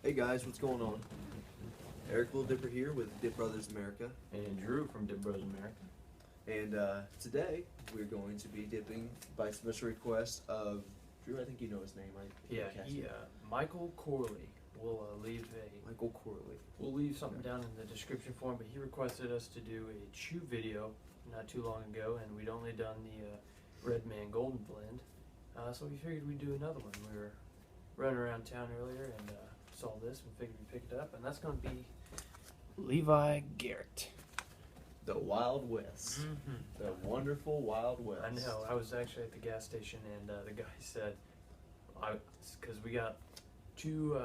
Hey guys, what's going on? Eric Lil Dipper here with DipBros America. And Drew from DipBros America. And today we're going to be dipping by special request of Drew. I think you know his name, right? Yeah, Michael Corley. We'll leave Michael Corley. We'll leave something down in the description for him. But he requested us to do a chew video not too long ago, and we'd only done the Red Man Golden Blend. So we figured we'd do another one. We were running around town earlier and saw this and figured we'd pick it up, and that's going to be Levi Garrett. The Wild West. Mm-hmm. The wonderful Wild West. I know. I was actually at the gas station, and the guy said, because we got two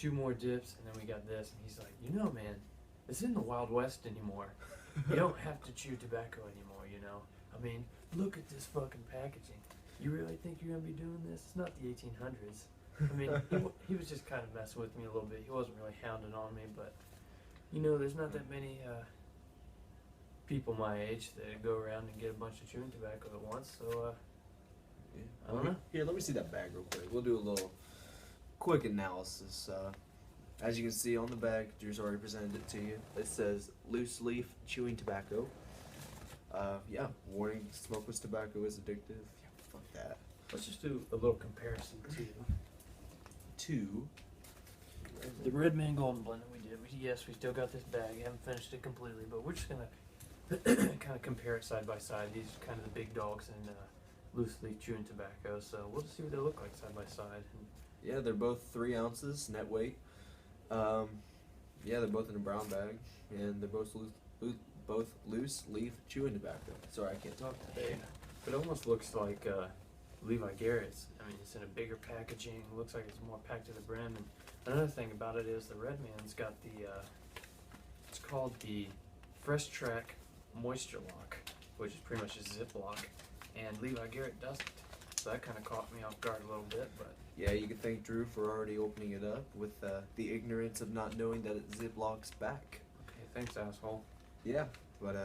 more dips, and then we got this, and he's like, you know, man, this isn't the Wild West anymore. You don't have to chew tobacco anymore, you know. I mean, look at this fucking packaging. You really think you're gonna be doing this? It's not the 1800s. I mean, he was just kind of messing with me a little bit. He wasn't really hounding on me, but you know, there's not that many people my age that go around and get a bunch of chewing tobacco at once. So Yeah. I don't know. Here, let me see that bag real quick. We'll do a little quick analysis. As you can see on the bag, Drew's already presented it to you. It says loose leaf chewing tobacco. Yeah, warning: smokeless tobacco is addictive. Yeah, fuck that. let's just do a little comparison to the Red Man Golden Blend that we did. Yes, we still got this bag. Haven't finished it completely, but we're just gonna kind of compare it side by side. These are kind of the big dogs in loose leaf chewing tobacco. So we'll just see what they look like side by side. Yeah, they're both 3 ounces net weight. Yeah, they're both in a brown bag, and they're both loose leaf chewing tobacco. Sorry, I can't talk today. It almost looks like Levi Garrett's. I mean, it's in a bigger packaging. Looks like it's more packed to the brim. And another thing about it is the Red Man's got the, it's called the Fresh Track Moisture Lock, which is pretty much a zip lock, and Levi Garrett doesn't. So that kind of caught me off guard a little bit, but Yeah, you can thank Drew for already opening it up with the ignorance of not knowing that it ziplocks back. okay, thanks, asshole. Yeah, but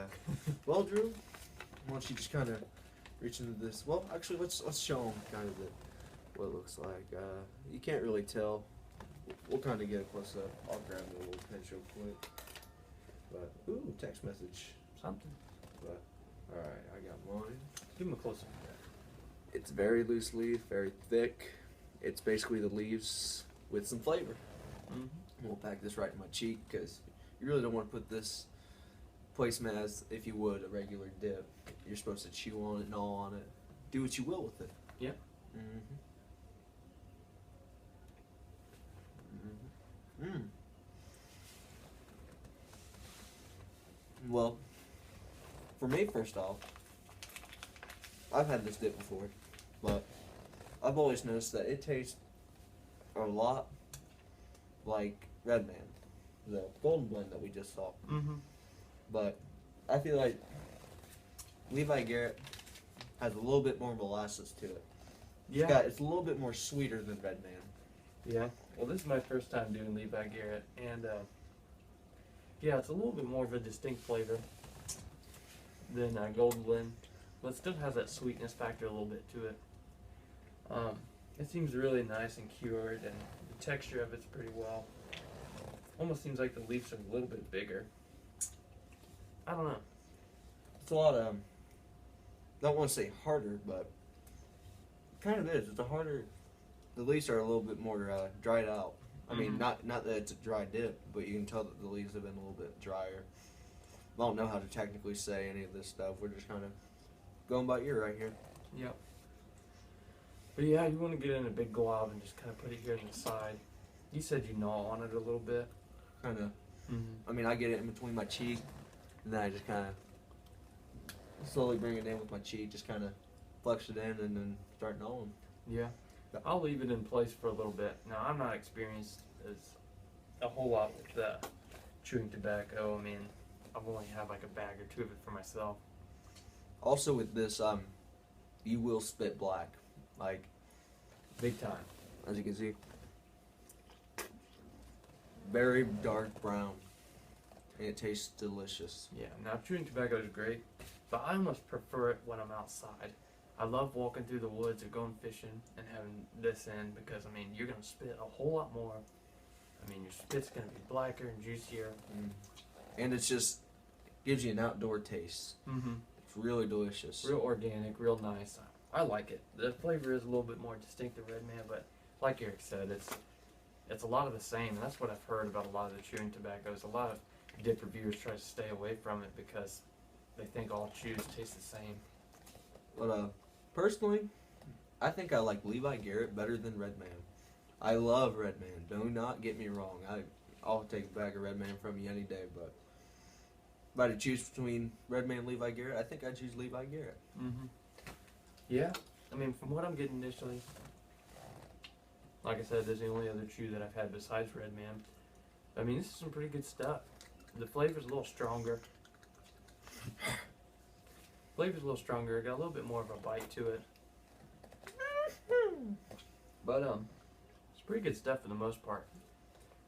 well, Drew, why don't you just kind of reach into this? Well, actually, let's show them kind of what it looks like. You can't really tell. We'll kind of get a close up. I'll grab the little pen real quick. But ooh, text message. Something. But all right, I got mine. Give him a close up. It's very loose leaf, very thick. It's basically the leaves with some flavor. Mm-hmm. We'll pack this right in my cheek because you really don't want to put this placement as if you would a regular dip. You're supposed to chew on it, gnaw on it, do what you will with it. Yeah. Well, for me, first off, I've had this dip before, but I've always noticed that it tastes a lot like Red Man, the Golden Blend that we just saw. Mm-hmm. But I feel like Levi Garrett has a little bit more molasses to it. Yeah. It's a little bit more sweeter than Red Man. Yeah. Well, this is my first time doing Levi Garrett, and yeah, it's a little bit more of a distinct flavor than Golden Blend, but it still has that sweetness factor a little bit to it. It seems really nice and cured, and the texture of it's pretty well. Almost seems like the leaves are a little bit bigger. I don't know. It's a lot of, don't want to say harder, but it kind of is. It's a harder, the leaves are a little bit more dried out. I mean, not that it's a dry dip, but you can tell that the leaves have been a little bit drier. I don't know how to technically say any of this stuff. We're just kind of going by ear right here. Yep. But yeah, you want to get in a big glob and just kind of put it here on the side. You said you gnaw on it a little bit. Kind of. I mean, I get it in between my cheek, and then I just kind of slowly bring it in with my cheek, just kind of flex it in, and then start gnawing. Yeah. I'll leave it in place for a little bit. Now, I'm not experienced as a whole lot with chewing tobacco. I mean, I've only had like a bag or two of it for myself. Also with this, you will spit black, like Big time. as you can see. Very dark brown, and it tastes delicious. Yeah. Now, chewing tobacco is great, but I almost prefer it when I'm outside. I love walking through the woods or going fishing and having this in because, I mean, you're going to spit a whole lot more I mean, your spit's gonna be blacker and juicier. And it's just gives you an outdoor taste. Mm-hmm. It's really delicious. Real organic, real nice. I like it. The flavor is a little bit more distinct than Red Man, but like Eric said, it's a lot of the same. And that's what I've heard about a lot of the chewing tobaccos. A lot of dip reviewers try to stay away from it because they think all chews taste the same. But personally, I think I like Levi Garrett better than Red Man. I love Red Man. Do not get me wrong. I'll take a bag of Red Man from you any day, but if I had to choose between Red Man and Levi Garrett, I think I'd choose Levi Garrett. Mm-hmm. Yeah, I mean, from what I'm getting initially, like I said, this is the only other chew that I've had besides Red Man. I mean, this is some pretty good stuff. The flavor's a little stronger. Got a little bit more of a bite to it. But it's pretty good stuff for the most part.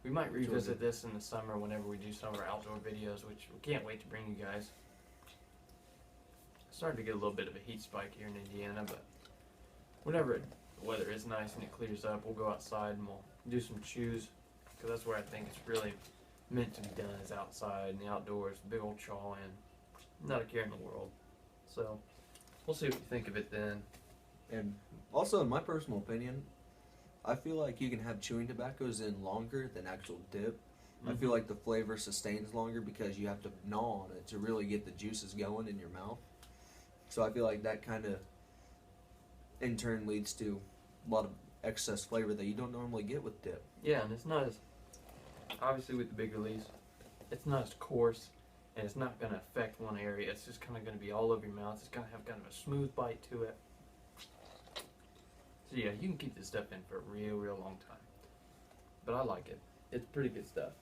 We might revisit this in the summer whenever we do some of our outdoor videos, which we can't wait to bring you guys. Starting to get a little bit of a heat spike here in Indiana, but whenever the weather is nice and it clears up, we'll go outside and we'll do some chews, because that's where I think it's really meant to be done, is outside in the outdoors, big old chaw and not a care in the world. So we'll see what you think of it then. And also, in my personal opinion, I feel like you can have chewing tobaccos in longer than actual dip. I feel like the flavor sustains longer because you have to gnaw on it to really get the juices going in your mouth. So I feel like that kind of, in turn, leads to a lot of excess flavor that you don't normally get with dip. Yeah, and it's not as, obviously with the big release, it's not as coarse, and it's not going to affect one area. It's just kind of going to be all over your mouth. It's going to have kind of a smooth bite to it. So yeah, you can keep this stuff in for a real, real long time. But I like it. It's pretty good stuff.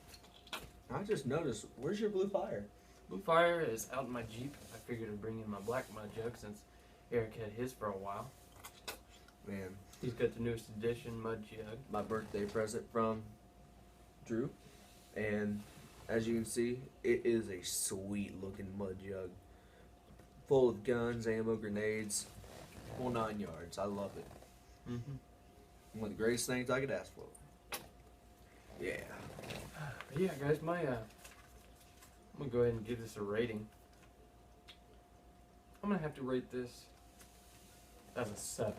I just noticed, where's your Blue Fire? Blue Fire is out in my Jeep. I figured I'd bring in my black mud jug since Eric had his for a while. Man, He's got the newest edition mud jug. my birthday present from Drew. And as you can see, it is a sweet looking mud jug. Full of guns, ammo, grenades, whole 9 yards. I love it. Mm-hmm. One of the greatest things I could ask for. Yeah. Yeah, guys, I'm gonna go ahead and give this a rating. I'm gonna have to rate this as a 7.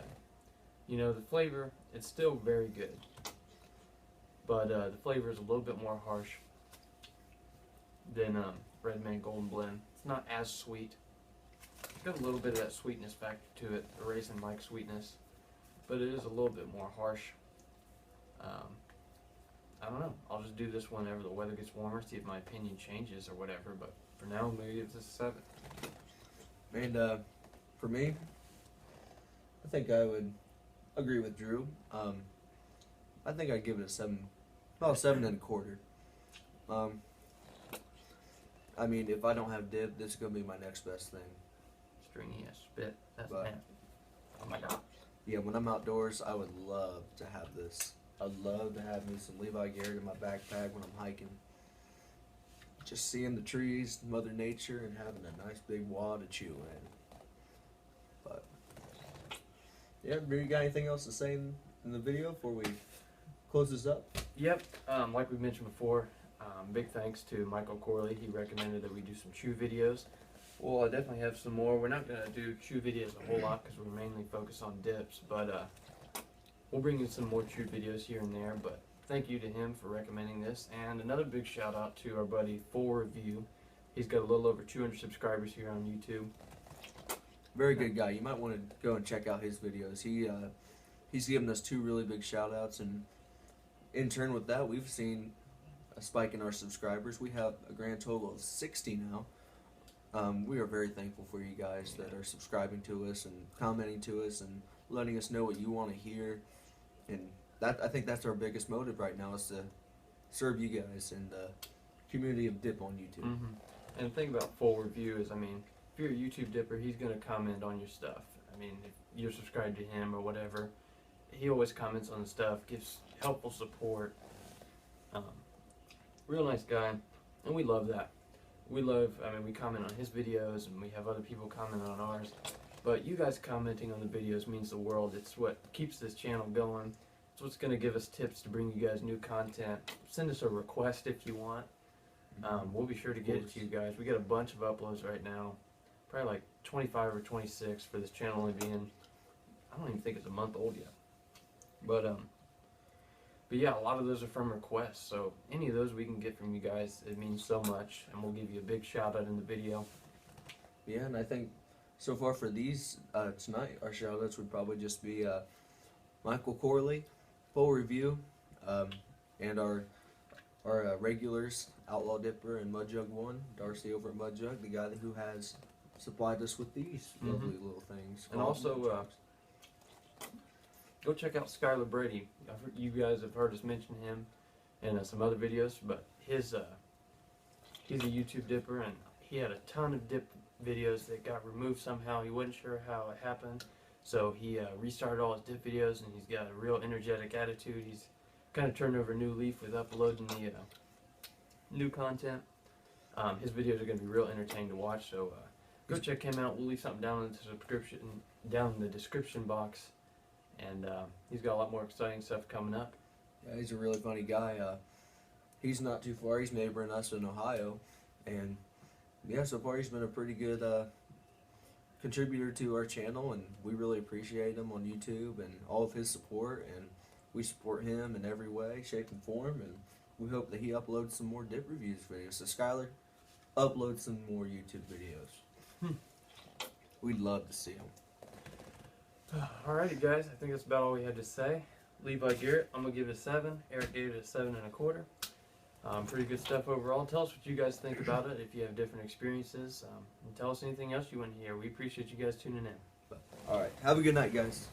You know, the flavor, it's still very good, but the flavor is a little bit more harsh than Red Man Golden Blend. It's not as sweet. It's got a little bit of that sweetness factor to it, the raisin-like sweetness, but it is a little bit more harsh. I don't know. I'll just do this whenever the weather gets warmer, see if my opinion changes or whatever, but for now, I'm going to give this a 7. And for me, I think I would agree with Drew. I think I'd give it a 7, about 7 1/4. I mean, if I don't have dip, this is going to be my next best thing. Stringy ass spit. That's But- man. Oh my god. Yeah, when I'm outdoors, I would love to have this. I'd love to have me some Levi Garrett in my backpack when I'm hiking. Just seeing the trees, Mother Nature, and having a nice big wad to chew in. But, yeah, Drew, you got anything else to say in the video before we close this up? Yep. Like we mentioned before, big thanks to Michael Corley. He recommended that we do some chew videos. Well, I definitely have some more. We're not going to do chew videos a whole lot because we're mainly focused on dips, but we'll bring you some more chew videos here and there. But thank you to him for recommending this. And another big shout out to our buddy Full Review. He's got a little over 200 subscribers here on YouTube. Very good guy. You might want to go and check out his videos. He's given us 2 really big shout outs, and in turn with that, we've seen a spike in our subscribers. We have a grand total of 60 now. We are very thankful for you guys that are subscribing to us and commenting to us and letting us know what you want to hear. And that, I think that's our biggest motive right now, is to serve you guys and the community of Dip on YouTube. Mm-hmm. And the thing about Full Review is, I mean, if you're a YouTube dipper, he's going to comment on your stuff. I mean, if you're subscribed to him or whatever, he always comments on the stuff, gives helpful support. Real nice guy, and we love that. We comment on his videos, and we have other people comment on ours. But you guys commenting on the videos means the world. It's what keeps this channel going. It's what's going to give us tips to bring you guys new content. Send us a request if you want. We'll be sure to get it to you guys. We got a bunch of uploads right now. Probably like 25 or 26 for this channel only being, I don't even think it's a month old yet. But yeah, a lot of those are from requests. So any of those we can get from you guys, it means so much. And we'll give you a big shout out in the video. Yeah, and I think so far for these tonight, our shout outs would probably just be Michael Corley, full review, and our regulars, Outlawdipper and Mudjug1, Darcy over at Mudjug, the guy who has supplied us with these lovely little things. And also, go check out Skylar Brady. You guys have heard us mention him in some other videos, but he's a YouTube dipper, and he had a ton of dip videos that got removed somehow. He wasn't sure how it happened, so he restarted all his dip videos, and he's got a real energetic attitude. He's kind of turned over a new leaf with uploading the new content. His videos are going to be real entertaining to watch, so go check him out. We'll leave something down in the description box, and he's got a lot more exciting stuff coming up. Yeah, he's a really funny guy. He's not too far. He's neighboring us in Ohio, and yeah, so far he's been a pretty good contributor to our channel, and we really appreciate him on YouTube and all of his support, and we support him in every way, shape, and form, and we hope that he uploads some more dip reviews videos. So Skylar, upload some more YouTube videos. We'd love to see them. Alrighty guys, I think that's about all we had to say. Levi Garrett, I'm going to give it a 7. Eric gave it a 7 1/4. Pretty good stuff overall. Tell us what you guys think about it, if you have different experiences, and tell us anything else you want to hear. We appreciate you guys tuning in. Alright, have a good night, guys.